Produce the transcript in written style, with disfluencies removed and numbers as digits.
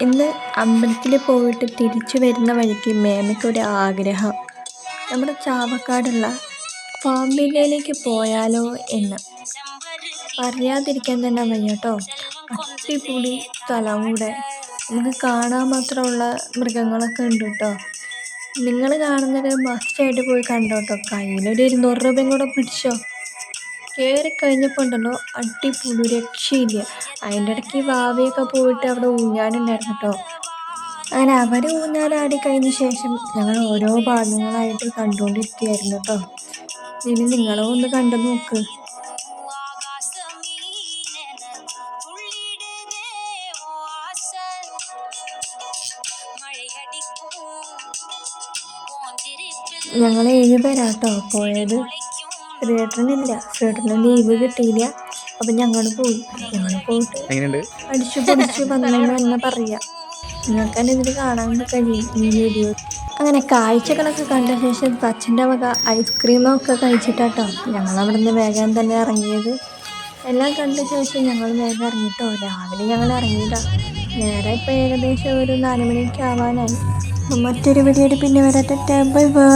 ഇന്ന് അമ്പലത്തിൽ പോയിട്ട് തിരിച്ചു വരുന്ന വഴിക്ക് മേമയ്ക്കൊരു ആഗ്രഹം. നമ്മുടെ ചാവക്കാടുള്ള പാമ്പിലേക്ക് പോയാലോ എന്ന്. പറയാതിരിക്കാൻ തന്നെ വയ്യ കേട്ടോ. അടിപൊളി സ്ഥലം കൂടെ. നമുക്ക് കാണാൻ മാത്രമുള്ള മൃഗങ്ങളൊക്കെ ഉണ്ട് കേട്ടോ. നിങ്ങൾ കാണുന്നത് മസ്റ്റായിട്ട് പോയി കണ്ടോട്ടോ. കയ്യിലൊരു 200 രൂപയും കൂടെ പിടിച്ചോ. കയറി കഴിഞ്ഞപ്പോൾ ഉണ്ടല്ലോ, അടിപൊളി, രക്ഷയില്ല. അതിൻ്റെ ഇടയ്ക്ക് വാവയൊക്കെ പോയിട്ട് അവിടെ ഊഞ്ഞാലുണ്ടായിരുന്നു കേട്ടോ. അങ്ങനെ അവർ ഊഞ്ഞാലാടി കഴിഞ്ഞ ശേഷം ഞങ്ങൾ ഓരോ ഭാഗങ്ങളായിട്ട് കണ്ടുകൊണ്ടിരിക്കുകയായിരുന്നു കേട്ടോ. ഇനി നിങ്ങളും ഒന്ന് കണ്ടു നോക്ക്. ഞങ്ങൾ 7 പേരാട്ടോ പോയത്. ശ്രീയേട്ടനില്ല, ശ്രീയേട്ടന് ലീവ് കിട്ടിയില്ല. അപ്പം ഞങ്ങൾ പോയിട്ട് അടിച്ചു പൊടിച്ച് വന്നെന്ന് പറയാം. നിങ്ങൾക്ക് തന്നെ ഇതിൽ കാണാൻ കഴിയും ഈ വീഡിയോ. അങ്ങനെ കാഴ്ചകളൊക്കെ കണ്ട ശേഷം അച്ഛൻ്റെ വക ഐസ്ക്രീമൊക്കെ കഴിച്ചിട്ടാട്ടോ ഞങ്ങൾ അവിടെ നിന്ന് വേഗം തന്നെ ഇറങ്ങിയത്. എല്ലാം കണ്ട ശേഷം ഞങ്ങൾ വേഗം ഇറങ്ങിട്ടോ. രാവിലെ ഞങ്ങൾ ഇറങ്ങിയതാണ്. നേരെ ഇപ്പോൾ ഏകദേശം ഒരു 4 മണിയൊക്കെ ആവാനായി. മറ്റൊരു വീഡിയോയിൽ പിന്നെ വരാം. Bye bye.